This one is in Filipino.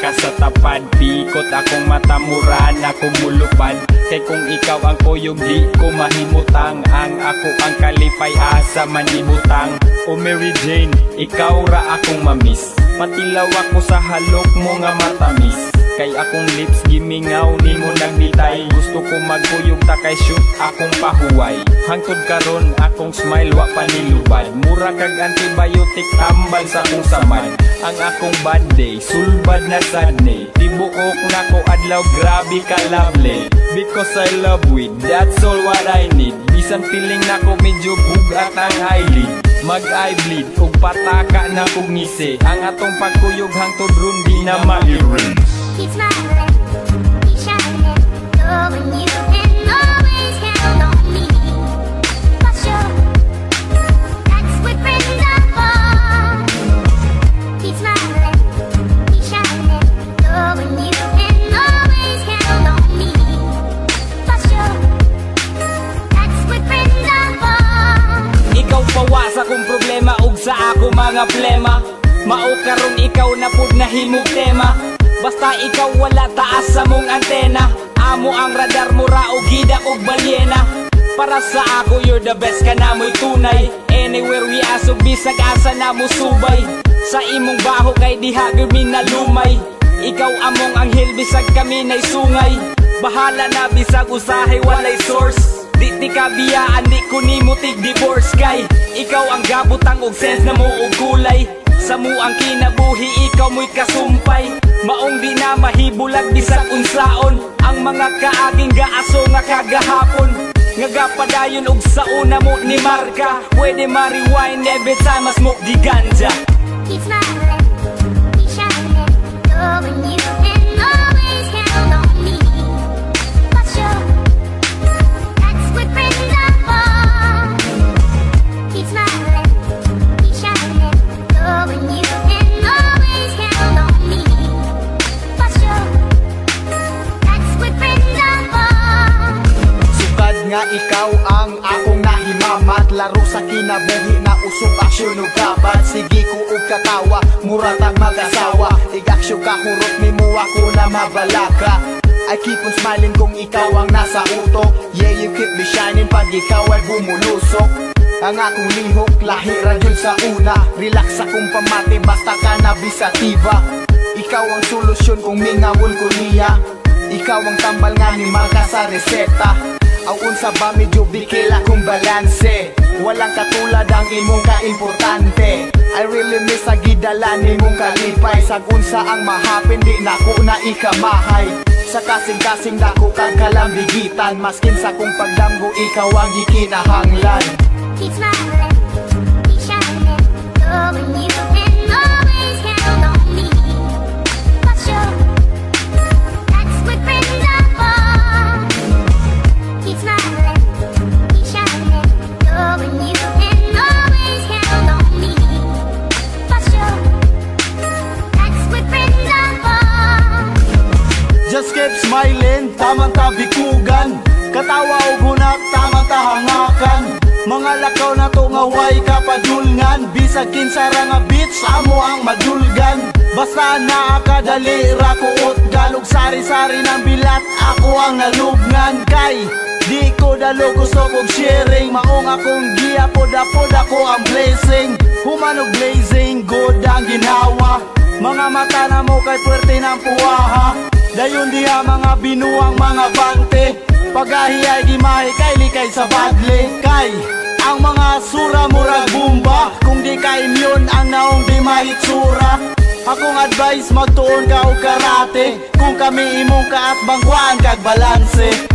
ka sa tapad. Pikot akong mata, mura na kong mulupad. Kay kung ikaw ang kuyog di ko mahimutang. Ang ako ang kalipay asa manibutang. O Mary Jane, ikaw ra akong mamiss. Patilaw ako sa halok mo nga matamis. Kay akong lips gimingaw ni mo nagbitay. Gusto ko magkuyog ta kay shoot akong pahuway. Hangtod karon akong smile wa panilubad. Mura kag antibiotic tambal sa akong samad. Ang akong bad day, sulbad na sad day. Tibuok na ko adlaw, grabe ka lovely. Because I love weed, that's all what I need. Bisan feeling na ko medyo bugat ang eyelid. Mag-eye bleed, kung pataka na kong ngisi. Ang atong pagkuyog hangtod ron di na ma-erase. Keep smiling, keep shining, knowing you can always count on me. For sure, that's what friends are for. Keep smiling, keep shining, knowing you can always count on me. For sure, that's what friends are for. Ikaw pawa sa kong problema ug sa ako mga plema. Mao karon ikaw na pud nahimog tema. Basta ikaw wala taas sa mong antena. Amo ang radar mo ra o gida og balyena. Para sa ako you're the best ka na mo'y tunay. Anywhere we asog bisag asa na mo subay. Sa imong baho kay diha gami na lumay. Ikaw among anghel bisag kami nay sungay. Bahala na bisag usahay walay source. Di ka biyaan di ko nimo tig divorce kay ikaw ang gabutang og sense na mo og kulay. Sa mo ang kinabuhi ikaw mo'y kasumpay. Maong di na mahibulag bisag unsaon. Ang mga kaaging gaaso nga kagahapon. Nga gapadayon og sa una mo ni marka. Pwede ma-rewind every time I smoke di ganja. Keep smiling, keep shining, knowing you can always count on me. For sure, that's what friends are for. Keep smiling, keep shining, knowing you can always count on me. For sure, that's what friends are for. Sukad nga ikaw ang akong nahimamat. Laro sa kinabuhi na usog aksyon ug kabat. Sige ko og katawa, muratang mag-asawa. Ig-aksyon ka hurot nimo ako na mabalaka. I keep on smiling kung ikaw ang nasa utok. Yeah, you keep me shining pag ikaw ay bumulusok. Ang akong lihok, lahi ra jud sa una. Relax akong pamati, basta ka na bisatiba. Ikaw ang solusyon kung mingawon ko niya. Ikaw ang tambal nga ni Malka sa reseta. Aun sa ba medyo bikila kong balanse. Walang katulad ang imong kaimportante. I really miss ang gidala ni mong kalipay. Sagunsa ang mahapin di na ko na ikamahay. Sa kasing-kasing dako kang kalambigitan. Maskin sa kong pagdamgo ikaw ang ikinahanglan. Keep smiling, keep shining, knowing you can always count on me. For sure, that's what friends are for. Keep smiling, keep shining, knowing you can always count on me. For sure, that's what friends are for. Just keep smiling, tamang tabikugan. Katawa o gunak, tamang tahangakan. Mga lakaw na to nga way kapadulngan. Bisag kinsara nga beats, amo ang madulgan. Basta naakadali ra kuot galog. Sari-sari ng bilat, ako ang nalugnan. Kay di ko dalo gusto kong sharing. Maong akong giya, poda-poda ko ang blessing. Humanog blazing, good ang ginawa. Mga mata na mo kay puwerte ng puwaha. Dayon diha mga binuang mga bante. Pagahi ay gimahi kay likay sa badle. Kay ang mga sura murag bumba. Kung di ka immune ang naong di mahitsura. Akong advice magtuon ka o karate. Kung kami imong ka at bangkwaan kag balanse.